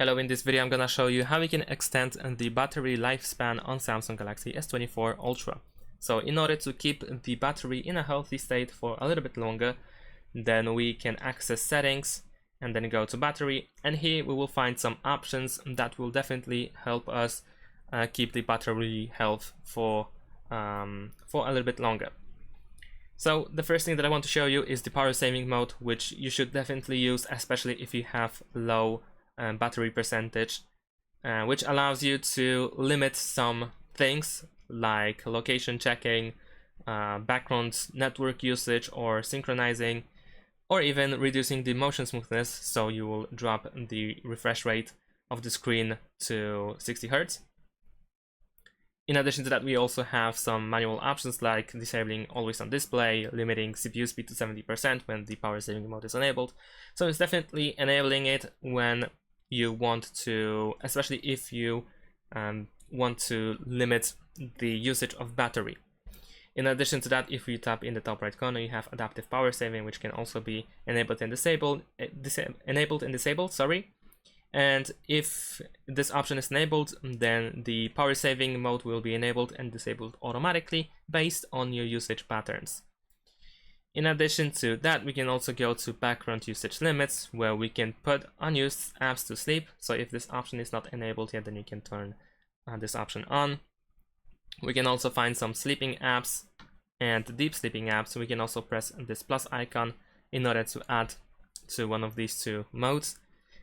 Hello, in this video I'm gonna show you how we can extend the battery lifespan on Samsung Galaxy S24 Ultra. So in order to keep the battery in a healthy state for a little bit longer, then we can access settings and then go to battery, and here we will find some options that will definitely help us keep the battery health for a little bit longer. So the first thing that I want to show you is the power saving mode, which you should definitely use, especially if you have low battery percentage, which allows you to limit some things like location checking, background network usage or synchronizing, or even reducing the motion smoothness, so you will drop the refresh rate of the screen to 60 Hz. In addition to that, we also have some manual options like disabling always on display, limiting CPU speed to 70% when the power saving mode is enabled. So it's definitely enabling it when you want to, especially if you want to limit the usage of battery. In addition to that, if you tap in the top right corner, you have adaptive power saving, which can also be enabled and disabled. And if this option is enabled, then the power saving mode will be enabled and disabled automatically based on your usage patterns. In addition to that, we can also go to background usage limits, where we can put unused apps to sleep. So if this option is not enabled yet, then you can turn this option on. We can also find some sleeping apps and deep sleeping apps. We can also press this plus icon in order to add to one of these two modes.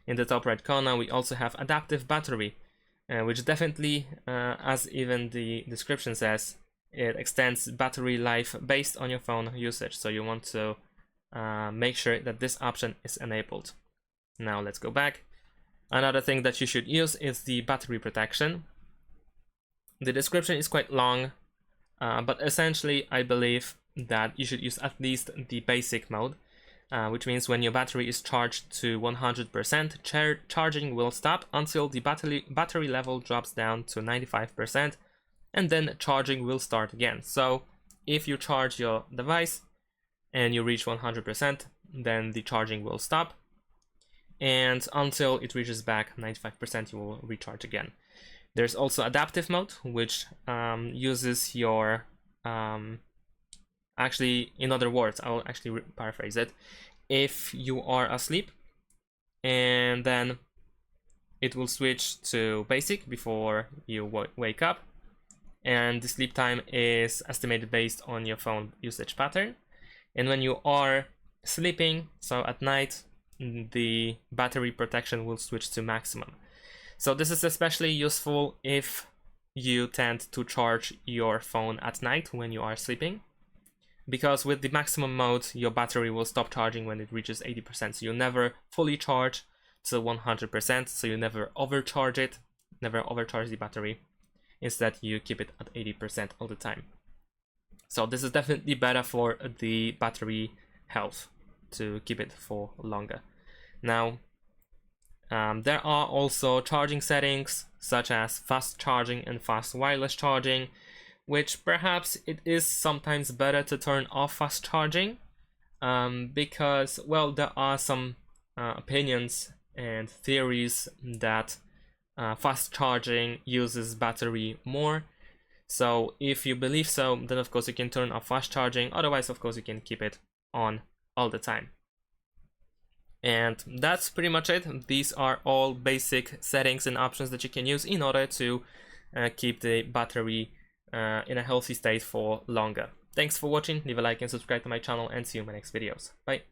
In the top right corner, we also have adaptive battery, which definitely, as even the description says, it extends battery life based on your phone usage. So you want to make sure that this option is enabled. Now let's go back. Another thing that you should use is the battery protection. The description is quite long, but essentially I believe that you should use at least the basic mode, which means when your battery is charged to 100%, charging will stop until the battery level drops down to 95%, and then charging will start again. So if you charge your device and you reach 100%, then the charging will stop, and until it reaches back 95%, you will recharge again. There's also adaptive mode, which uses your actually, in other words, I will actually paraphrase it. If you are asleep, and then it will switch to basic before you wake up, and the sleep time is estimated based on your phone usage pattern. And when you are sleeping, so at night, the battery protection will switch to maximum. So this is especially useful if you tend to charge your phone at night when you are sleeping, because with the maximum mode, your battery will stop charging when it reaches 80%. So you never fully charge to 100%, so you never overcharge it, never overcharge the battery. Instead, you keep it at 80% all the time. So this is definitely better for the battery health, to keep it for longer. Now, there are also charging settings, such as fast charging and fast wireless charging, which perhaps it is sometimes better to turn off fast charging, because, well, there are some opinions and theories that fast charging uses battery more. So if you believe so, then of course you can turn off fast charging. Otherwise, of course, you can keep it on all the time. And that's pretty much it. These are all basic settings and options that you can use in order to keep the battery in a healthy state for longer. Thanks for watching. Leave a like and subscribe to my channel, and see you in my next videos. Bye.